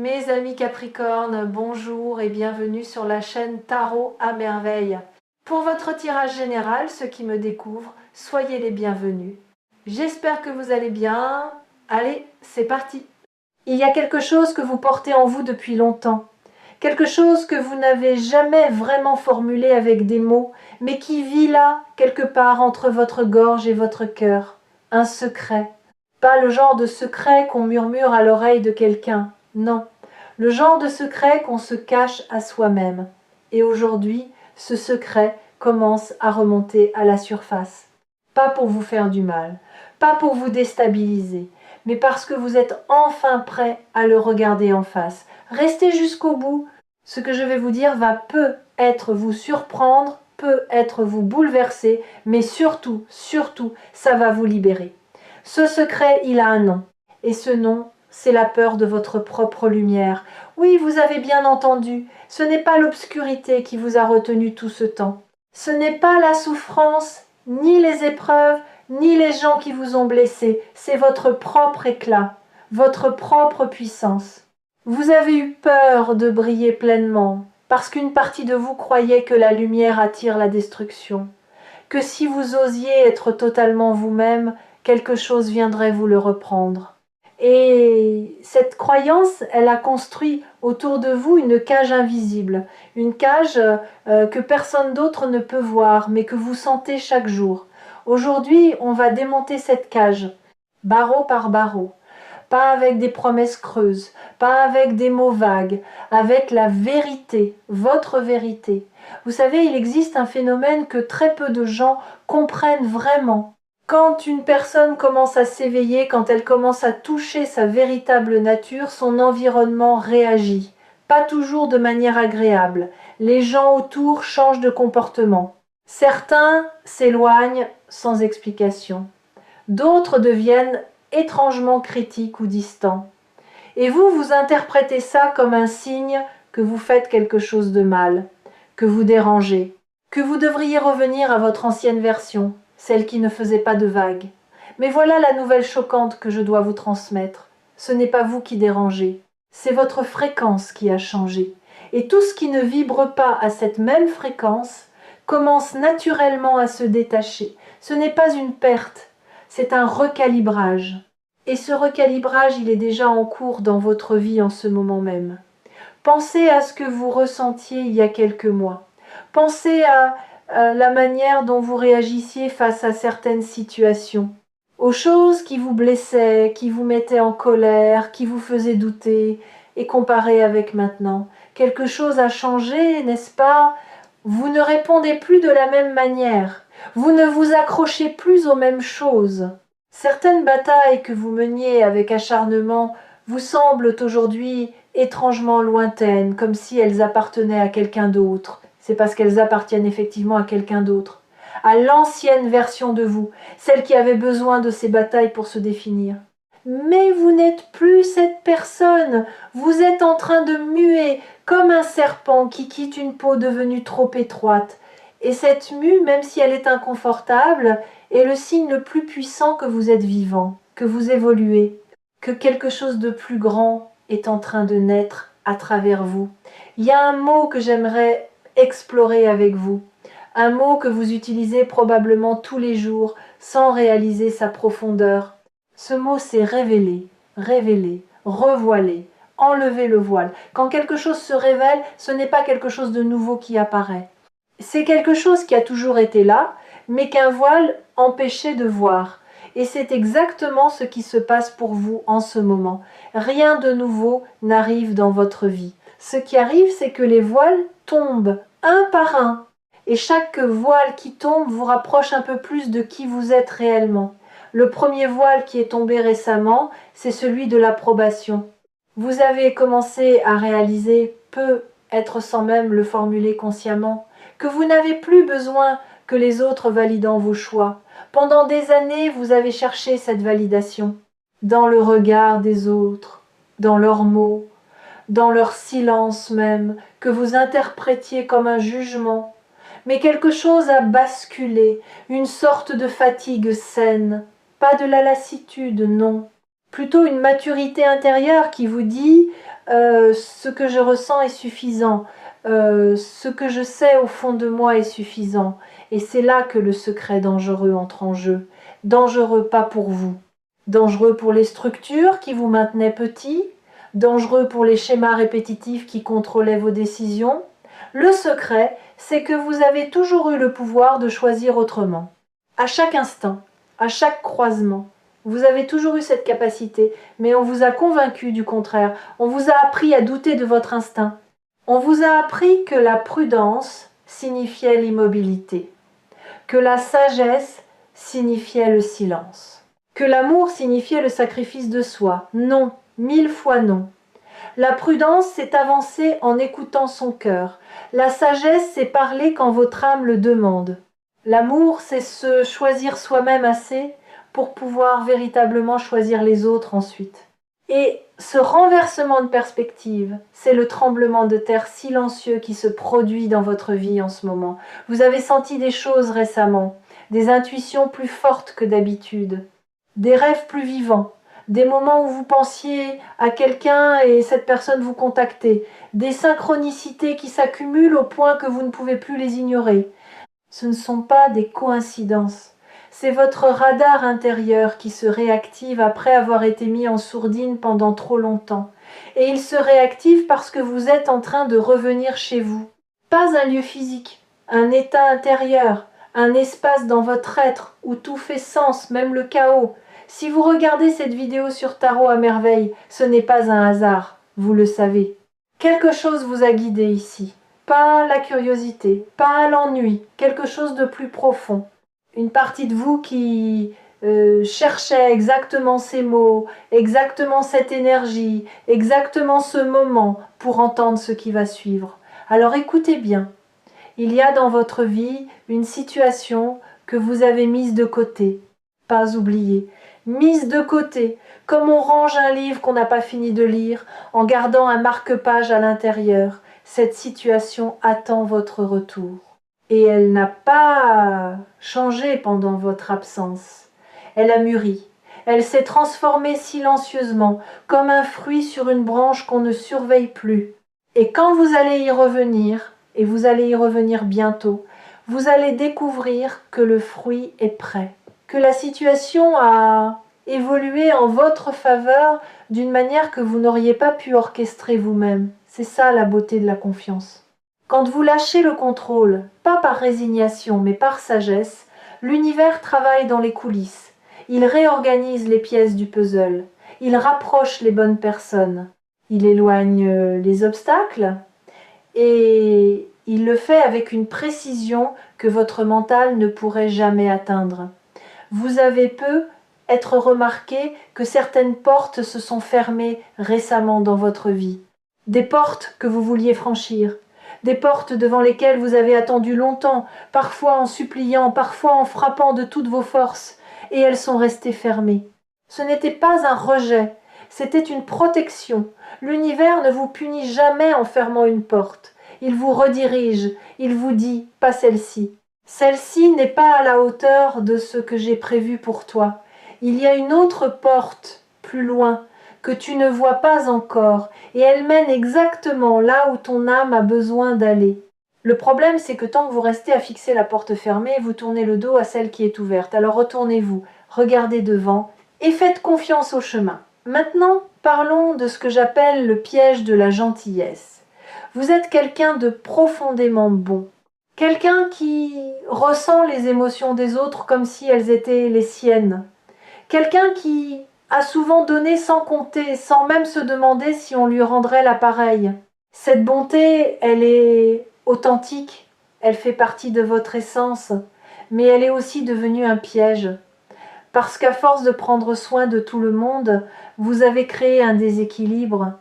Mes amis Capricorne, bonjour et bienvenue sur la chaîne Tarot à merveille. Pour votre tirage général, ceux qui me découvrent, soyez les bienvenus. J'espère que vous allez bien. Allez, c'est parti. Il y a quelque chose que vous portez en vous depuis longtemps. Quelque chose que vous n'avez jamais vraiment formulé avec des mots, mais qui vit là, quelque part entre votre gorge et votre cœur. Un secret. Pas le genre de secret qu'on murmure à l'oreille de quelqu'un. Non, le genre de secret qu'on se cache à soi-même. Et aujourd'hui, ce secret commence à remonter à la surface. Pas pour vous faire du mal, pas pour vous déstabiliser, mais parce que vous êtes enfin prêt à le regarder en face. Restez jusqu'au bout. Ce que je vais vous dire va peut-être vous surprendre, peut-être vous bouleverser, mais surtout, ça va vous libérer. Ce secret, il a un nom. Et ce nom, c'est la peur de votre propre lumière. Oui, vous avez bien entendu, ce n'est pas l'obscurité qui vous a retenu tout ce temps. Ce n'est pas la souffrance, ni les épreuves, ni les gens qui vous ont blessé. C'est votre propre éclat, votre propre puissance. Vous avez eu peur de briller pleinement, parce qu'une partie de vous croyait que la lumière attire la destruction, que si vous osiez être totalement vous-même, quelque chose viendrait vous le reprendre. Et cette croyance, elle a construit autour de vous une cage invisible, une cage que personne d'autre ne peut voir, mais que vous sentez chaque jour. Aujourd'hui, on va démonter cette cage, barreau par barreau. Pas avec des promesses creuses, pas avec des mots vagues, avec la vérité, votre vérité. Vous savez, il existe un phénomène que très peu de gens comprennent vraiment. Quand une personne commence à s'éveiller, quand elle commence à toucher sa véritable nature, son environnement réagit. Pas toujours de manière agréable. Les gens autour changent de comportement. Certains s'éloignent sans explication. D'autres deviennent étrangement critiques ou distants. Et vous, vous interprétez ça comme un signe que vous faites quelque chose de mal, que vous dérangez, que vous devriez revenir à votre ancienne version, celle qui ne faisait pas de vagues. Mais voilà la nouvelle choquante que je dois vous transmettre. Ce n'est pas vous qui dérangez, c'est votre fréquence qui a changé. Et tout ce qui ne vibre pas à cette même fréquence commence naturellement à se détacher. Ce n'est pas une perte, c'est un recalibrage. Et ce recalibrage, il est déjà en cours dans votre vie en ce moment même. Pensez à ce que vous ressentiez il y a quelques mois. Pensez à la manière dont vous réagissiez face à certaines situations, aux choses qui vous blessaient, qui vous mettaient en colère, qui vous faisaient douter, et comparez avec maintenant. Quelque chose a changé, n'est-ce pas? Vous ne répondez plus de la même manière. Vous ne vous accrochez plus aux mêmes choses. Certaines batailles que vous meniez avec acharnement vous semblent aujourd'hui étrangement lointaines, comme si elles appartenaient à quelqu'un d'autre. C'est parce qu'elles appartiennent effectivement à quelqu'un d'autre, à l'ancienne version de vous, celle qui avait besoin de ces batailles pour se définir. Mais vous n'êtes plus cette personne, vous êtes en train de muer comme un serpent qui quitte une peau devenue trop étroite. Et cette mue, même si elle est inconfortable, est le signe le plus puissant que vous êtes vivant, que vous évoluez, que quelque chose de plus grand est en train de naître à travers vous. Il y a un mot que j'aimerais explorer avec vous, un mot que vous utilisez probablement tous les jours sans réaliser sa profondeur. Ce mot, c'est révéler, révéler, revoiler, enlever le voile. Quand quelque chose se révèle, ce n'est pas quelque chose de nouveau qui apparaît. C'est quelque chose qui a toujours été là, mais qu'un voile empêchait de voir. Et c'est exactement ce qui se passe pour vous en ce moment. Rien de nouveau n'arrive dans votre vie. Ce qui arrive, c'est que les voiles tombent un par un. Et chaque voile qui tombe vous rapproche un peu plus de qui vous êtes réellement. Le premier voile qui est tombé récemment, c'est celui de l'approbation. Vous avez commencé à réaliser, peut-être sans même le formuler consciemment, que vous n'avez plus besoin que les autres valident vos choix. Pendant des années, vous avez cherché cette validation, dans le regard des autres, dans leurs mots, dans leur silence même, que vous interprétiez comme un jugement. Mais quelque chose a basculé, une sorte de fatigue saine, pas de la lassitude, non. Plutôt une maturité intérieure qui vous dit ce que je ressens est suffisant, ce que je sais au fond de moi est suffisant. Et c'est là que le secret dangereux entre en jeu. Dangereux pas pour vous. Dangereux pour les structures qui vous maintenaient petits, dangereux pour les schémas répétitifs qui contrôlaient vos décisions. Le secret, c'est que vous avez toujours eu le pouvoir de choisir autrement. À chaque instant, à chaque croisement, vous avez toujours eu cette capacité, mais on vous a convaincu du contraire. On vous a appris à douter de votre instinct. On vous a appris que la prudence signifiait l'immobilité, que la sagesse signifiait le silence, que l'amour signifiait le sacrifice de soi. Non, 1000 fois non. La prudence, c'est avancer en écoutant son cœur. La sagesse, c'est parler quand votre âme le demande. L'amour, c'est se choisir soi-même assez pour pouvoir véritablement choisir les autres ensuite. Et ce renversement de perspective, c'est le tremblement de terre silencieux qui se produit dans votre vie en ce moment. Vous avez senti des choses récemment, des intuitions plus fortes que d'habitude, des rêves plus vivants, des moments où vous pensiez à quelqu'un et cette personne vous contactait, des synchronicités qui s'accumulent au point que vous ne pouvez plus les ignorer. Ce ne sont pas des coïncidences. C'est votre radar intérieur qui se réactive après avoir été mis en sourdine pendant trop longtemps. Et il se réactive parce que vous êtes en train de revenir chez vous. Pas un lieu physique, un état intérieur, un espace dans votre être où tout fait sens, même le chaos. Si vous regardez cette vidéo sur Tarot à merveille, ce n'est pas un hasard, vous le savez. Quelque chose vous a guidé ici. Pas la curiosité, pas l'ennui, quelque chose de plus profond. Une partie de vous qui cherchait exactement ces mots, exactement cette énergie, exactement ce moment pour entendre ce qui va suivre. Alors écoutez bien. Il y a dans votre vie une situation que vous avez mise de côté, pas oubliée, mise de côté, comme on range un livre qu'on n'a pas fini de lire, en gardant un marque-page à l'intérieur. Cette situation attend votre retour. Et elle n'a pas changé pendant votre absence. Elle a mûri. Elle s'est transformée silencieusement, comme un fruit sur une branche qu'on ne surveille plus. Et quand vous allez y revenir, et vous allez y revenir bientôt, vous allez découvrir que le fruit est prêt, que la situation a évolué en votre faveur d'une manière que vous n'auriez pas pu orchestrer vous-même. C'est ça la beauté de la confiance. Quand vous lâchez le contrôle, pas par résignation mais par sagesse, l'univers travaille dans les coulisses. Il réorganise les pièces du puzzle. Il rapproche les bonnes personnes. Il éloigne les obstacles et il le fait avec une précision que votre mental ne pourrait jamais atteindre. Vous avez peu être remarqué que certaines portes se sont fermées récemment dans votre vie. Des portes que vous vouliez franchir, des portes devant lesquelles vous avez attendu longtemps, parfois en suppliant, parfois en frappant de toutes vos forces, et elles sont restées fermées. Ce n'était pas un rejet, c'était une protection. L'univers ne vous punit jamais en fermant une porte. Il vous redirige, il vous dit « pas celle-ci ». Celle-ci n'est pas à la hauteur de ce que j'ai prévu pour toi. Il y a une autre porte, plus loin, que tu ne vois pas encore, et elle mène exactement là où ton âme a besoin d'aller. Le problème, c'est que tant que vous restez à fixer la porte fermée, vous tournez le dos à celle qui est ouverte. Alors retournez-vous, regardez devant, et faites confiance au chemin. Maintenant, parlons de ce que j'appelle le piège de la gentillesse. Vous êtes quelqu'un de profondément bon. Quelqu'un qui ressent les émotions des autres comme si elles étaient les siennes. Quelqu'un qui a souvent donné sans compter, sans même se demander si on lui rendrait l'appareil. Cette bonté, elle est authentique, elle fait partie de votre essence, mais elle est aussi devenue un piège. Parce qu'à force de prendre soin de tout le monde, vous avez créé un déséquilibre.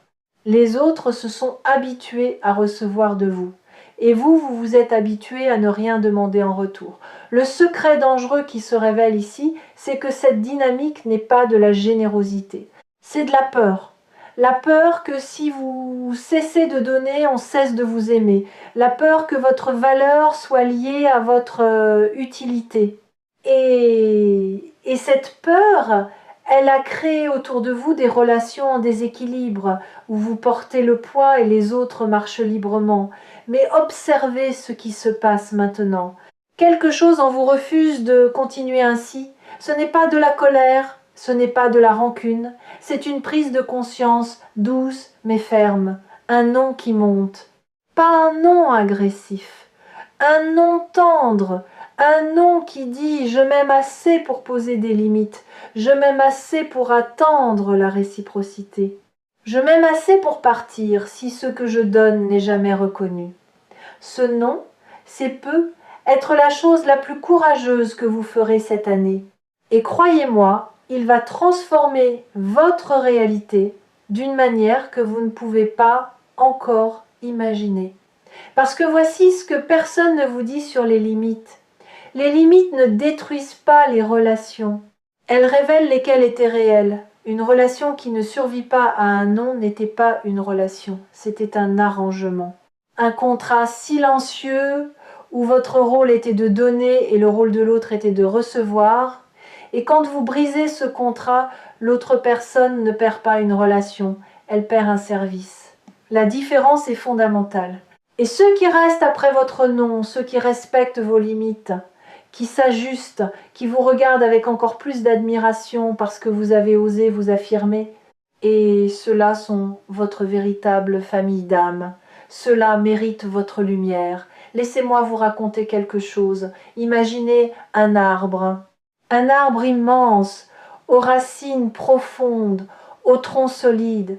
Les autres se sont habitués à recevoir de vous. Et vous vous êtes habitué à ne rien demander en retour. Le secret dangereux qui se révèle ici, c'est que cette dynamique n'est pas de la générosité. C'est de la peur. La peur que si vous cessez de donner, on cesse de vous aimer. La peur que votre valeur soit liée à votre utilité. Et cette peur, Elle a créé autour de vous des relations en déséquilibre, où vous portez le poids et les autres marchent librement. Mais observez ce qui se passe maintenant. Quelque chose en vous refuse de continuer ainsi. Ce n'est pas de la colère, ce n'est pas de la rancune, c'est une prise de conscience douce mais ferme, un non qui monte. Pas un non agressif, un non tendre, un non qui dit « je m'aime assez pour poser des limites, je m'aime assez pour attendre la réciprocité, je m'aime assez pour partir si ce que je donne n'est jamais reconnu ». Ce non, c'est peut être la chose la plus courageuse que vous ferez cette année. Et croyez-moi, il va transformer votre réalité d'une manière que vous ne pouvez pas encore imaginer. Parce que voici ce que personne ne vous dit sur les limites. Les limites ne détruisent pas les relations. Elles révèlent lesquelles étaient réelles. Une relation qui ne survit pas à un non n'était pas une relation, c'était un arrangement. Un contrat silencieux où votre rôle était de donner et le rôle de l'autre était de recevoir. Et quand vous brisez ce contrat, l'autre personne ne perd pas une relation, elle perd un service. La différence est fondamentale. Et ceux qui restent après votre non, ceux qui respectent vos limites, qui s'ajustent, qui vous regardent avec encore plus d'admiration parce que vous avez osé vous affirmer, et ceux-là sont votre véritable famille d'âme. Ceux-là méritent votre lumière. Laissez-moi vous raconter quelque chose. Imaginez un arbre immense, aux racines profondes, au tronc solide.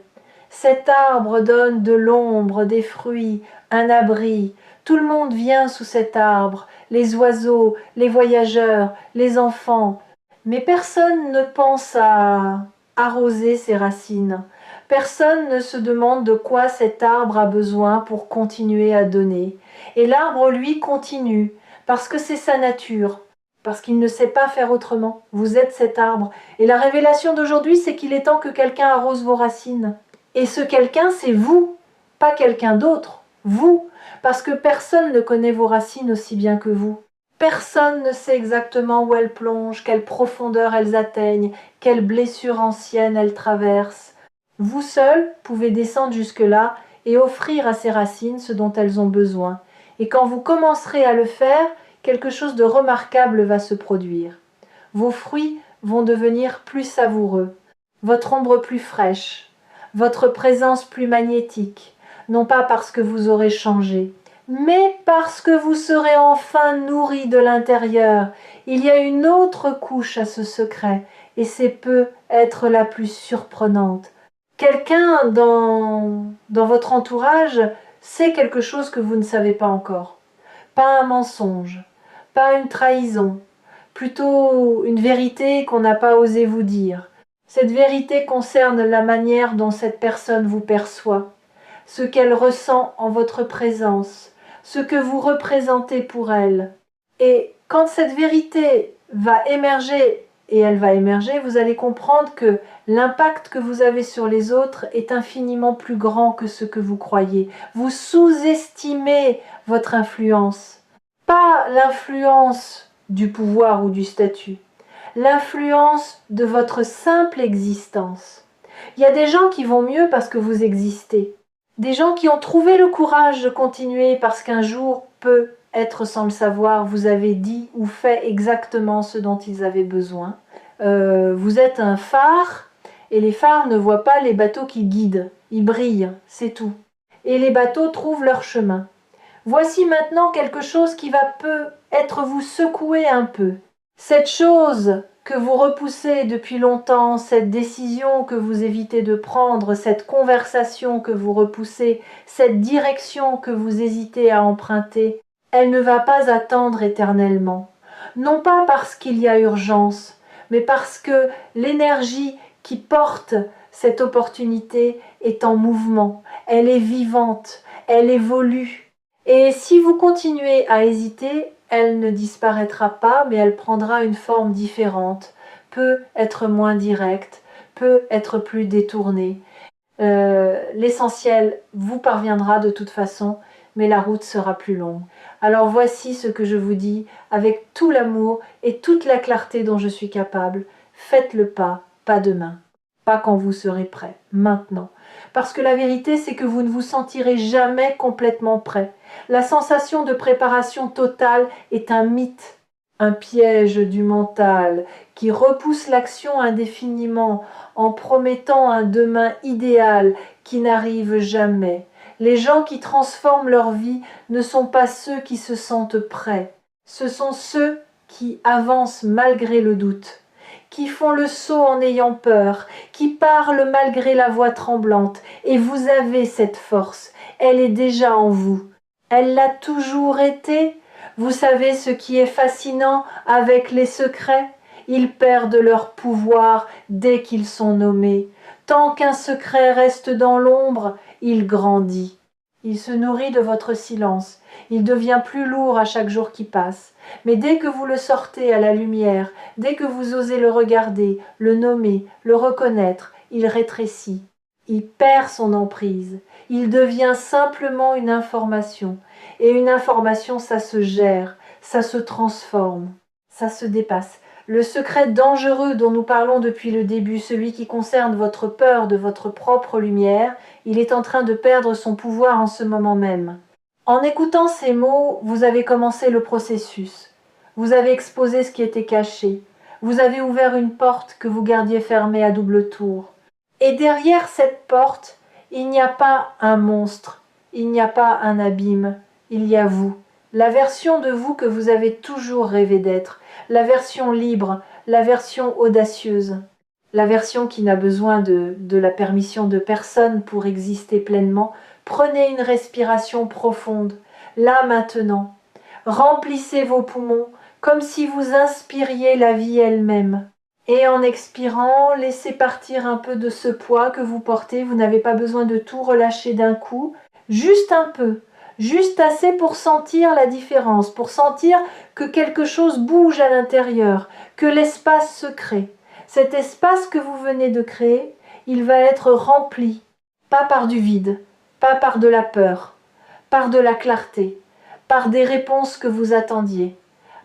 Cet arbre donne de l'ombre, des fruits, un abri. Tout le monde vient sous cet arbre, les oiseaux, les voyageurs, les enfants. Mais personne ne pense à arroser ses racines. Personne ne se demande de quoi cet arbre a besoin pour continuer à donner. Et l'arbre, lui, continue, parce que c'est sa nature, parce qu'il ne sait pas faire autrement. Vous êtes cet arbre. Et la révélation d'aujourd'hui, c'est qu'il est temps que quelqu'un arrose vos racines. Et ce quelqu'un, c'est vous, pas quelqu'un d'autre. Vous, parce que personne ne connaît vos racines aussi bien que vous. Personne ne sait exactement où elles plongent, quelle profondeur elles atteignent, quelles blessures anciennes elles traversent. Vous seul pouvez descendre jusque-là et offrir à ces racines ce dont elles ont besoin. Et quand vous commencerez à le faire, quelque chose de remarquable va se produire. Vos fruits vont devenir plus savoureux, votre ombre plus fraîche, votre présence plus magnétique, non pas parce que vous aurez changé, mais parce que vous serez enfin nourri de l'intérieur. Il y a une autre couche à ce secret, et c'est peut être la plus surprenante. Quelqu'un dans votre entourage sait quelque chose que vous ne savez pas encore. Pas un mensonge, pas une trahison, plutôt une vérité qu'on n'a pas osé vous dire. Cette vérité concerne la manière dont cette personne vous perçoit, ce qu'elle ressent en votre présence, ce que vous représentez pour elle. Et quand cette vérité va émerger, et elle va émerger, vous allez comprendre que l'impact que vous avez sur les autres est infiniment plus grand que ce que vous croyez. Vous sous-estimez votre influence. Pas l'influence du pouvoir ou du statut, l'influence de votre simple existence. Il y a des gens qui vont mieux parce que vous existez. Des gens qui ont trouvé le courage de continuer parce qu'un jour, peut-être sans le savoir, vous avez dit ou fait exactement ce dont ils avaient besoin. Vous êtes un phare et les phares ne voient pas les bateaux qui guident. Ils brillent, c'est tout. Et les bateaux trouvent leur chemin. Voici maintenant quelque chose qui va peut-être vous secouer un peu. Cette chose que vous repoussez depuis longtemps, cette décision que vous évitez de prendre, cette conversation que vous repoussez, cette direction que vous hésitez à emprunter, elle ne va pas attendre éternellement. Non pas parce qu'il y a urgence, mais parce que l'énergie qui porte cette opportunité est en mouvement, elle est vivante, elle évolue. Et si vous continuez à hésiter, elle ne disparaîtra pas, mais elle prendra une forme différente, peut être moins directe, peut être plus détournée. L'essentiel vous parviendra de toute façon, mais la route sera plus longue. Alors voici ce que je vous dis avec tout l'amour et toute la clarté dont je suis capable. Faites le pas pas demain, pas quand vous serez prêt, maintenant. Parce que la vérité, c'est que vous ne vous sentirez jamais complètement prêt. La sensation de préparation totale est un mythe, un piège du mental qui repousse l'action indéfiniment en promettant un demain idéal qui n'arrive jamais. Les gens qui transforment leur vie ne sont pas ceux qui se sentent prêts, ce sont ceux qui avancent malgré le doute, qui font le saut en ayant peur, qui parlent malgré la voix tremblante. Et vous avez cette force, elle est déjà en vous. Elle l'a toujours été. Vous savez ce qui est fascinant avec les secrets? Ils perdent leur pouvoir dès qu'ils sont nommés. Tant qu'un secret reste dans l'ombre, il grandit. Il se nourrit de votre silence. Il devient plus lourd à chaque jour qui passe. Mais dès que vous le sortez à la lumière, dès que vous osez le regarder, le nommer, le reconnaître, il rétrécit. Il perd son emprise. Il devient simplement une information. Et une information, ça se gère, ça se transforme, ça se dépasse. Le secret dangereux dont nous parlons depuis le début, celui qui concerne votre peur de votre propre lumière, il est en train de perdre son pouvoir en ce moment même. En écoutant ces mots, vous avez commencé le processus. Vous avez exposé ce qui était caché. Vous avez ouvert une porte que vous gardiez fermée à double tour. Et derrière cette porte, il n'y a pas un monstre, il n'y a pas un abîme, il y a vous. La version de vous que vous avez toujours rêvé d'être, la version libre, la version audacieuse, la version qui n'a besoin de la permission de personne pour exister pleinement. Prenez une respiration profonde, là maintenant. Remplissez vos poumons comme si vous inspiriez la vie elle-même. Et en expirant, laissez partir un peu de ce poids que vous portez. Vous n'avez pas besoin de tout relâcher d'un coup, juste un peu. Juste assez pour sentir la différence, pour sentir que quelque chose bouge à l'intérieur, que l'espace se crée. Cet espace que vous venez de créer, il va être rempli, pas par du vide, pas par de la peur, par de la clarté, par des réponses que vous attendiez,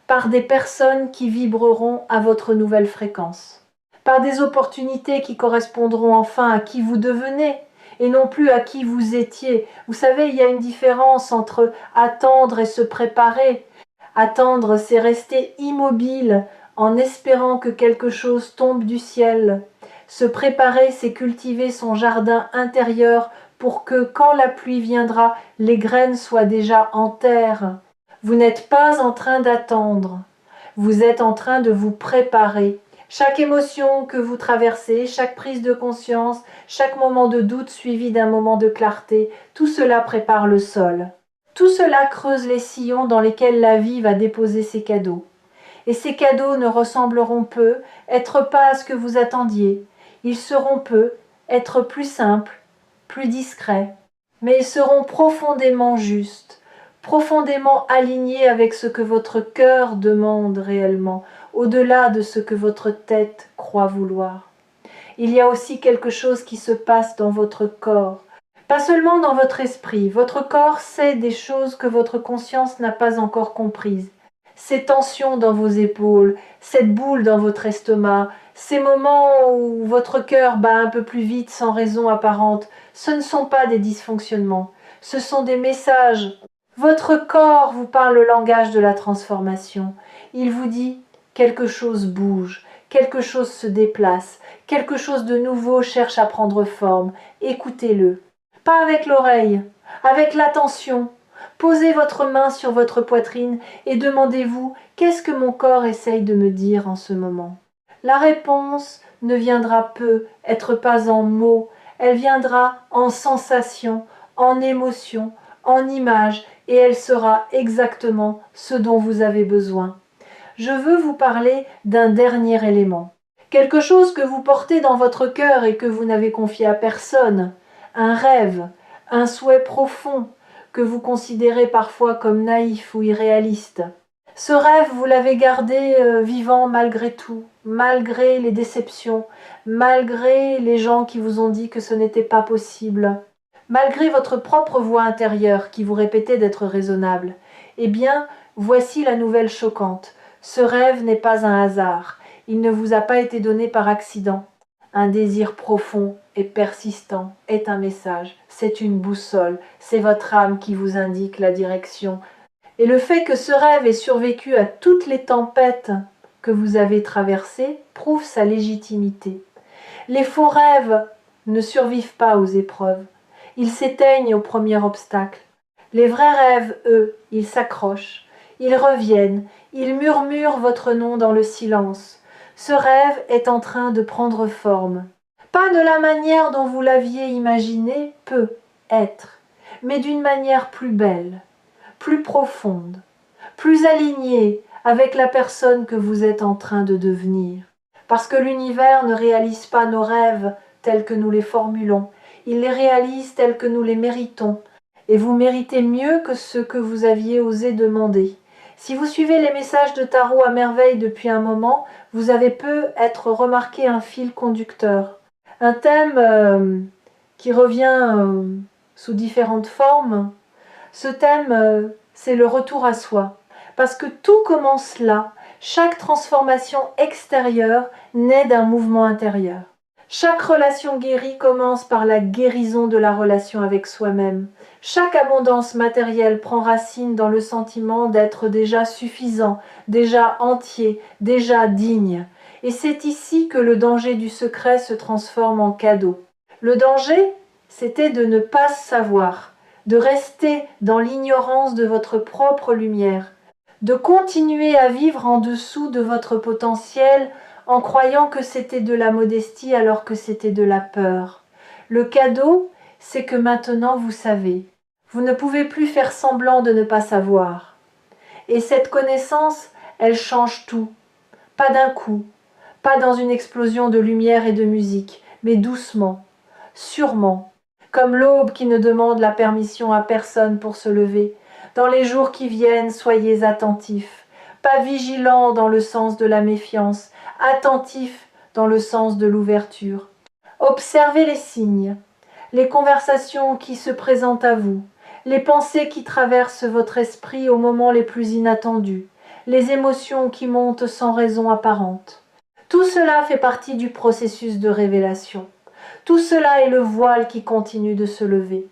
par des personnes qui vibreront à votre nouvelle fréquence, par des opportunités qui correspondront enfin à qui vous devenez, et non plus à qui vous étiez. Vous savez, il y a une différence entre attendre et se préparer. Attendre, c'est rester immobile en espérant que quelque chose tombe du ciel. Se préparer, c'est cultiver son jardin intérieur pour que, quand la pluie viendra, les graines soient déjà en terre. Vous n'êtes pas en train d'attendre. Vous êtes en train de vous préparer. Chaque émotion que vous traversez, chaque prise de conscience, chaque moment de doute suivi d'un moment de clarté, tout cela prépare le sol. Tout cela creuse les sillons dans lesquels la vie va déposer ses cadeaux. Et ces cadeaux ne ressembleront peu, être pas à ce que vous attendiez. Ils seront peu, être plus simples, plus discrets. Mais ils seront profondément justes, profondément alignés avec ce que votre cœur demande réellement, au-delà de ce que votre tête croit vouloir. Il y a aussi quelque chose qui se passe dans votre corps, pas seulement dans votre esprit. Votre corps sait des choses que votre conscience n'a pas encore comprises. Ces tensions dans vos épaules, cette boule dans votre estomac, ces moments où votre cœur bat un peu plus vite sans raison apparente, ce ne sont pas des dysfonctionnements, ce sont des messages. Votre corps vous parle le langage de la transformation. Il vous dit quelque chose bouge, quelque chose se déplace, quelque chose de nouveau cherche à prendre forme. Écoutez-le. Pas avec l'oreille, avec l'attention. Posez votre main sur votre poitrine et demandez-vous « Qu'est-ce que mon corps essaye de me dire en ce moment ?» La réponse ne viendra peu, être pas en mots, elle viendra en sensation, en émotion, en image, et elle sera exactement ce dont vous avez besoin. Je veux vous parler d'un dernier élément. Quelque chose que vous portez dans votre cœur et que vous n'avez confié à personne. Un rêve, un souhait profond que vous considérez parfois comme naïf ou irréaliste. Ce rêve, vous l'avez gardé vivant malgré tout, malgré les déceptions, malgré les gens qui vous ont dit que ce n'était pas possible, malgré votre propre voix intérieure qui vous répétait d'être raisonnable. Eh bien, voici la nouvelle choquante. Ce rêve n'est pas un hasard. Il ne vous a pas été donné par accident. Un désir profond et persistant est un message, c'est une boussole, c'est votre âme qui vous indique la direction. Et le fait que ce rêve ait survécu à toutes les tempêtes que vous avez traversées prouve sa légitimité. Les faux rêves ne survivent pas aux épreuves, ils s'éteignent au premier obstacle. Les vrais rêves, eux, ils s'accrochent, ils reviennent, ils murmurent votre nom dans le silence. Ce rêve est en train de prendre forme. Pas de la manière dont vous l'aviez imaginé, peut être, mais d'une manière plus belle, plus profonde, plus alignée avec la personne que vous êtes en train de devenir. Parce que l'univers ne réalise pas nos rêves tels que nous les formulons, il les réalise tels que nous les méritons. Et vous méritez mieux que ce que vous aviez osé demander. Si vous suivez les messages de tarot à merveille depuis un moment, vous avez peut-être remarqué un fil conducteur. Un thème qui revient sous différentes formes. Ce thème, c'est le retour à soi. Parce que tout commence là. Chaque transformation extérieure naît d'un mouvement intérieur. Chaque relation guérie commence par la guérison de la relation avec soi-même. Chaque abondance matérielle prend racine dans le sentiment d'être déjà suffisant, déjà entier, déjà digne. Et c'est ici que le danger du secret se transforme en cadeau. Le danger, c'était de ne pas savoir, de rester dans l'ignorance de votre propre lumière, de continuer à vivre en dessous de votre potentiel en croyant que c'était de la modestie alors que c'était de la peur. Le cadeau, c'est que maintenant vous savez. Vous ne pouvez plus faire semblant de ne pas savoir. Et cette connaissance, elle change tout. Pas d'un coup, pas dans une explosion de lumière et de musique, mais doucement, sûrement, comme l'aube qui ne demande la permission à personne pour se lever. Dans les jours qui viennent, soyez attentifs, pas vigilants dans le sens de la méfiance, attentifs dans le sens de l'ouverture. Observez les signes, les conversations qui se présentent à vous, les pensées qui traversent votre esprit aux moments les plus inattendus, les émotions qui montent sans raison apparente. Tout cela fait partie du processus de révélation. Tout cela est le voile qui continue de se lever.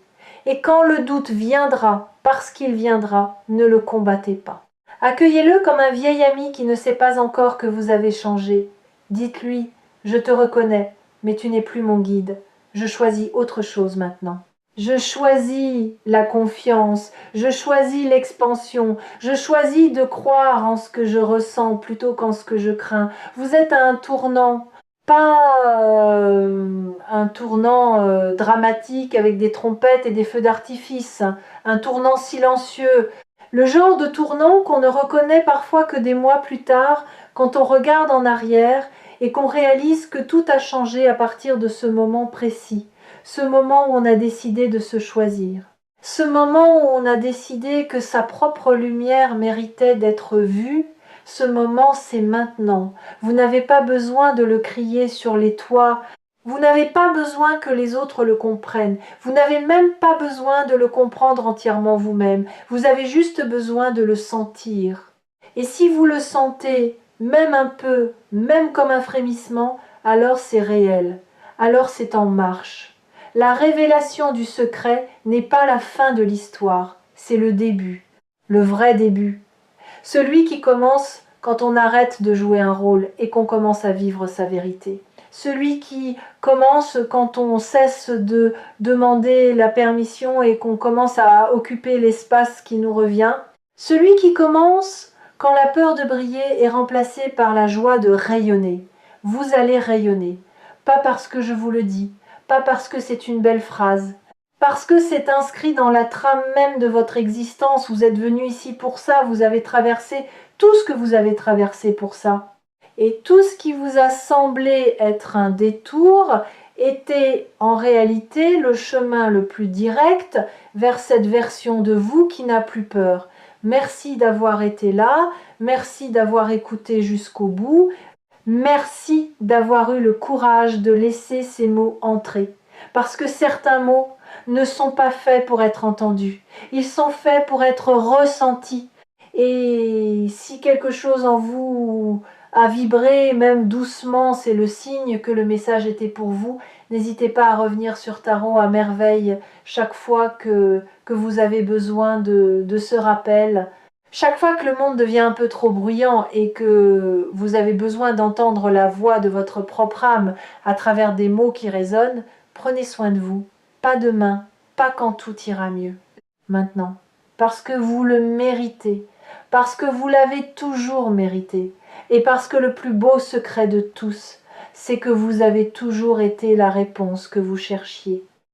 Et quand le doute viendra, parce qu'il viendra, ne le combattez pas. Accueillez-le comme un vieil ami qui ne sait pas encore que vous avez changé. Dites-lui, je te reconnais, mais tu n'es plus mon guide. Je choisis autre chose maintenant. Je choisis la confiance, je choisis l'expansion, je choisis de croire en ce que je ressens plutôt qu'en ce que je crains. Vous êtes à un tournant, pas un tournant dramatique avec des trompettes et des feux d'artifice, un tournant silencieux. Le genre de tournant qu'on ne reconnaît parfois que des mois plus tard, quand on regarde en arrière et qu'on réalise que tout a changé à partir de ce moment précis, ce moment où on a décidé de se choisir, ce moment où on a décidé que sa propre lumière méritait d'être vue. Ce moment, c'est maintenant. Vous n'avez pas besoin de le crier sur les toits. Vous n'avez pas besoin que les autres le comprennent. Vous n'avez même pas besoin de le comprendre entièrement vous-même. Vous avez juste besoin de le sentir. Et si vous le sentez, même un peu, même comme un frémissement, alors c'est réel. Alors c'est en marche. La révélation du secret n'est pas la fin de l'histoire, c'est le début, le vrai début. Celui qui commence quand on arrête de jouer un rôle et qu'on commence à vivre sa vérité. Celui qui commence quand on cesse de demander la permission et qu'on commence à occuper l'espace qui nous revient. Celui qui commence quand la peur de briller est remplacée par la joie de rayonner. Vous allez rayonner. Pas parce que je vous le dis, pas parce que c'est une belle phrase, parce que c'est inscrit dans la trame même de votre existence. Vous êtes venu ici pour ça, vous avez traversé tout ce que vous avez traversé pour ça. Et tout ce qui vous a semblé être un détour était en réalité le chemin le plus direct vers cette version de vous qui n'a plus peur. Merci d'avoir été là, merci d'avoir écouté jusqu'au bout, merci d'avoir eu le courage de laisser ces mots entrer. Parce que certains mots ne sont pas faits pour être entendus, ils sont faits pour être ressentis. Et si quelque chose en vous à vibrer, même doucement, c'est le signe que le message était pour vous. N'hésitez pas à revenir sur Tarot à merveille chaque fois que vous avez besoin de ce rappel. Chaque fois que le monde devient un peu trop bruyant et que vous avez besoin d'entendre la voix de votre propre âme à travers des mots qui résonnent, prenez soin de vous. Pas demain, pas quand tout ira mieux. Maintenant, parce que vous le méritez, parce que vous l'avez toujours mérité, et parce que le plus beau secret de tous, c'est que vous avez toujours été la réponse que vous cherchiez.